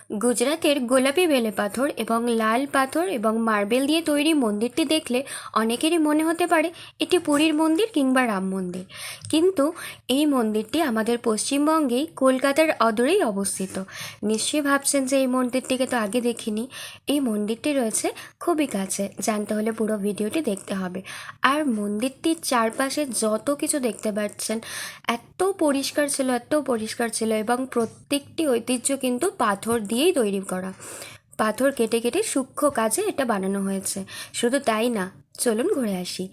গুজরাতের গোলাপি বেলে পাথর এবং লাল পাথর এবং মার্বেল দিয়ে তৈরি মন্দিরটি দেখলে অনেকেরই মনে হতে পারে এটি পুরীর মন্দির কিংবা রাম মন্দির, কিন্তু এই মন্দিরটি আমাদের পশ্চিমবঙ্গেই কলকাতার অদূরেই অবস্থিত। নিশ্চয়ই ভাবছেন যে এই মন্দিরটিকে তো আগে দেখিনি। এই মন্দিরটি রয়েছে খুবই কাছে, জানতে হলে পুরো ভিডিওটি দেখতে হবে। আর মন্দিরটির চারপাশে যত কিছু দেখতে পাচ্ছেন এত পরিষ্কার ছিল এবং প্রত্যেকটি ঐতিহ্য কিন্তু পাথর দিয়েই তৈরি করা। পাথর কেটে কেটে সূক্ষ্ম কাজে এটা বানানো হয়েছে। শুধু তাই না, চলুন ঘুরে আসি।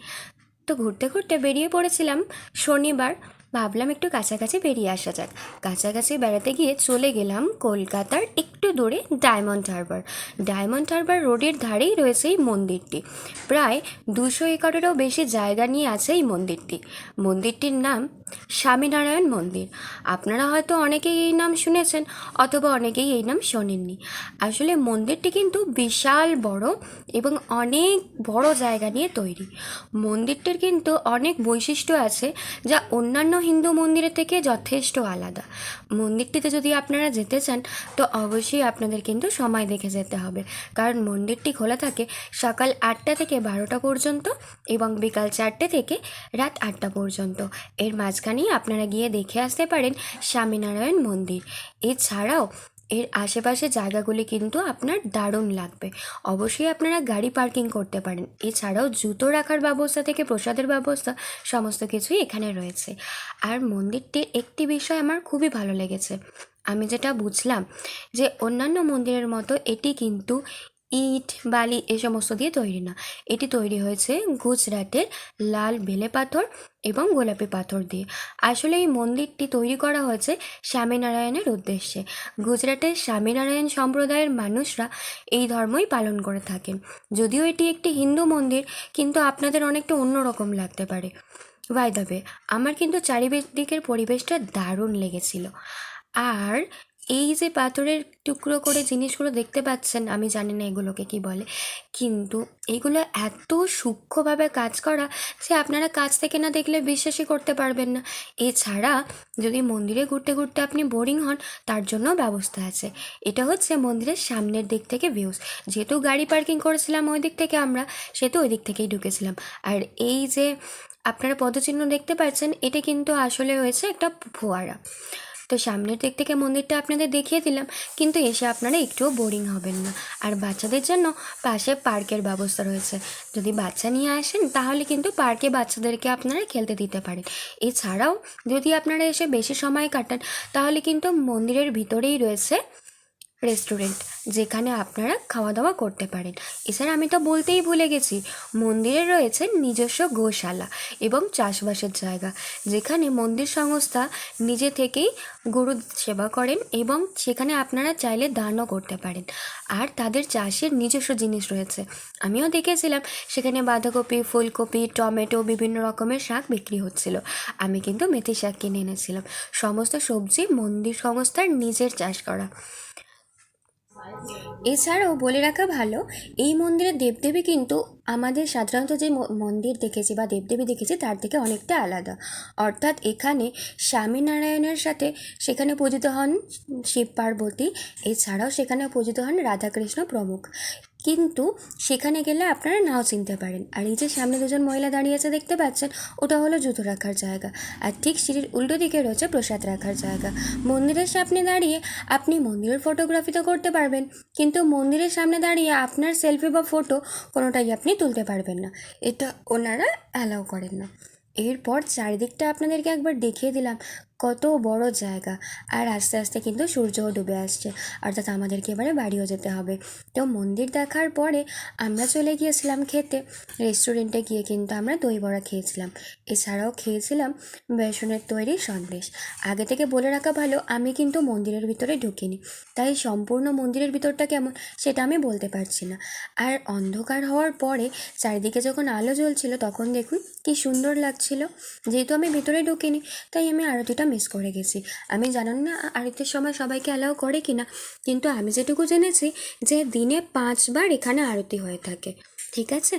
তো ঘুরতে ঘুরতে বেরিয়ে পড়েছিলাম শনিবার, ভাবলাম একটু কাছাকাছি বেরিয়ে আসা যাক। কাছাকাছি বেড়াতে গিয়ে চলে গেলাম কলকাতার একটু দূরে ডায়মন্ড হারবার। ডায়মন্ড হারবার রোডের ধারেই রয়েছে এই মন্দিরটি। প্রায় 200 একরেরও বেশি জায়গা নিয়ে আছে এই মন্দিরটি। মন্দিরটির নাম স্বামীনারায়ণ মন্দির। আপনারা হয়তো অনেকেই এই নাম শুনেছেন, অথবা অনেকেই এই নাম শোনেননি। আসলে মন্দিরটি কিন্তু বিশাল বড় এবং অনেক বড় জায়গা নিয়ে তৈরি। মন্দিরটির কিন্তু অনেক বৈশিষ্ট্য আছে যা অন্যান্য হিন্দু মন্দিরের থেকে যথেষ্ট আলাদা। মন্দিরটিতে যদি আপনারা যেতে চান তো অবশ্যই আপনাদের কিন্তু সময় দেখে যেতে হবে, কারণ মন্দিরটি খোলা থাকে সকাল 8টা থেকে 12টা পর্যন্ত এবং বিকাল 4টে থেকে রাত 8টা পর্যন্ত। এর মাঝখানেই আপনারা গিয়ে দেখে আসতে পারেন স্বামীনারায়ণ মন্দির। এছাড়াও এর আশেপাশে জায়গাগুলি কিন্তু আপনার দারুণ লাগবে। অবশ্যই আপনারা গাড়ি পার্কিং করতে পারেন। এছাড়াও জুতো রাখার ব্যবস্থা থেকে প্রসাদের ব্যবস্থা সমস্ত কিছুই এখানে রয়েছে। আর মন্দিরটির একটি বিষয় আমার খুবই ভালো লেগেছে। আমি যেটা বুঝলাম যে অন্যান্য মন্দিরের মতো এটি কিন্তু ইট বালি এ সমস্ত দিয়ে তৈরি না। এটি তৈরি হয়েছে গুজরাটের লাল বেলে পাথর এবং গোলাপি পাথর দিয়ে। আসলে এই মন্দিরটি তৈরি করা হয়েছে স্বামীনারায়ণের উদ্দেশ্যে। গুজরাটের স্বামীনারায়ণ সম্প্রদায়ের মানুষরা এই ধর্মই পালন করে থাকেন। যদিও এটি একটি হিন্দু মন্দির, কিন্তু আপনাদের অনেকটা অন্যরকম লাগতে পারে। বাই দ্য ওয়ে, আমার কিন্তু চারিদিকের পরিবেশটা দারুণ লেগেছিল। আর এই যে পাথরের টুকরো করে জিনিসগুলো দেখতে পাচ্ছেন, আমি জানি না এগুলোকে কি বলে, কিন্তু এগুলো এত সূক্ষ্মভাবে কাজ করা যে আপনারা কাছ থেকে না দেখলে বিশ্বাসই করতে পারবেন না। এছাড়া যদি মন্দিরে ঘুরতে ঘুরতে আপনি বোরিং হন, তার জন্য ব্যবস্থা আছে। এটা হচ্ছে মন্দিরের সামনের দিক থেকে ভিউজ। যেহেতু গাড়ি পার্কিং করেছিলাম ওই দিক থেকে আমরা, সেহেতু ওই দিক থেকেই ঢুকেছিলাম। আর এই যে আপনারা পদচিহ্ন দেখতে পাচ্ছেন, এটা কিন্তু আসলে হয়েছে একটা ফোয়ারা। তো সামনের দিক থেকে মন্দিরটা আপনাদের দেখিয়ে দিলাম, কিন্তু এসে আপনারা একটুও বোরিং হবেন না। আর বাচ্চাদের জন্য পাশে পার্কের ব্যবস্থা রয়েছে। যদি বাচ্চা নিয়ে আসেন তাহলে কিন্তু পার্কে বাচ্চাদেরকে আপনারা খেলতে দিতে পারেন। এছাড়াও যদি আপনারা এসে বেশি সময় কাটান তাহলে কিন্তু মন্দিরের ভিতরেই রয়েছে রেস্টুরেন্ট, যেখানে আপনারা খাওয়া দাওয়া করতে পারেন। এছাড়া আমি তো বলতেই ভুলে গেছি, মন্দিরে রয়েছে নিজস্ব গোশালা এবং চাষবাসের জায়গা, যেখানে মন্দির সংস্থা নিজে থেকেই গরু সেবা করেন এবং সেখানে আপনারা চাইলে দানও করতে পারেন। আর তাদের চাষের নিজস্ব জিনিস রয়েছে। আমিও দেখেছিলাম সেখানে বাঁধাকপি, ফুলকপি, টমেটো, বিভিন্ন রকমের শাক বিক্রি হচ্ছিল। আমি কিন্তু মেথি শাক কিনে এনেছিলাম। সমস্ত সবজি মন্দির সংস্থার নিজের চাষ করা। এছাড়াও বলে রাখা ভালো, এই মন্দিরের দেবদেবী কিন্তু আমাদের সাধারণত যে মন্দির দেখেছি বা দেবদেবী দেখেছি তার থেকে অনেকটা আলাদা। অর্থাৎ এখানে স্বামীনারায়ণের সাথে সেখানে পূজিত হন শিব পার্বতী, এছাড়াও সেখানে পূজিত হন রাধাকৃষ্ণ প্রমুখ। কিন্তু সেখানে গেলে আপনারা নাও চিনতে পারেন। আর এই যে সামনে দুজন মহিলা দাঁড়িয়ে আছে দেখতে পাচ্ছেন, ওটা হলো জুতো রাখার জায়গা। আর ঠিক সিঁড়ির উল্টো দিকে রয়েছে প্রসাদ রাখার জায়গা। মন্দিরের সামনে দাঁড়িয়ে আপনি মন্দিরের ফটোগ্রাফি তো করতে পারবেন, কিন্তু মন্দিরের সামনে দাঁড়িয়ে আপনার সেলফি বা ফটো কোনোটাই আপনি তুলতে পারবেন না। এটা ওনারা অ্যালাউ করেন না। এরপর চারিদিকটা আপনাদেরকে একবার দেখিয়ে দিলাম কত বড় জায়গা। আর আস্তে আস্তে কিন্তু সূর্যও ডুবে আসছে, অর্থাৎ আমাদেরকে এবারে বাড়িও যেতে হবে। তো মন্দির দেখার পরে আমরা চলে গিয়েছিলাম খেতে। রেস্টুরেন্টে গিয়ে কিন্তু আমরা দই বড়া খেয়েছিলাম। এছাড়াও খেয়েছিলাম বেসনের তৈরি সন্দেশ। আগে থেকে বলে রাখা ভালো, আমি কিন্তু মন্দিরের ভিতরে ঢুকিনি, তাই সম্পূর্ণ মন্দিরের ভিতরটা কেমন সেটা আমি বলতে পারছি না। আর অন্ধকার হওয়ার পরে চারিদিকে যখন আলো জ্বলছিল তখন দেখুন কি সুন্দর লাগছিল। যেহেতু আমি ভিতরে ঢুকিনি তাই আমি আরতিটা মিস করে গেছি। আমি জানান না আরতির সময় সবাইকে অ্যালাউ করে কিনা, কিন্তু আমি যেটুকু জেনেছি যে দিনে 5বার এখানে আরতি হয়ে থাকে। ঠিক আছে,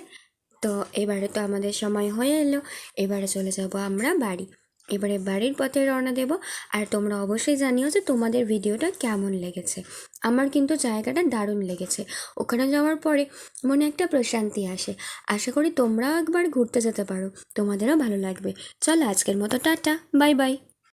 তো এবারে তো আমাদের সময় হয়ে এলো, এবারে চলে যাব আমরা বাড়ি। এবারে বাড়ির পথে রওনা দেব। আর তোমরা অবশ্যই জানিও যে তোমাদের ভিডিওটা কেমন লেগেছে। আমার কিন্তু জায়গাটা দারুণ লেগেছে। ওখানে যাওয়ার পরে মনে একটা প্রশান্তি আসে। আশা করি তোমরাও একবার ঘুরতে যেতে পারো, তোমাদেরও ভালো লাগবে। চলো আজকের মতো টাটা, বাই বাই।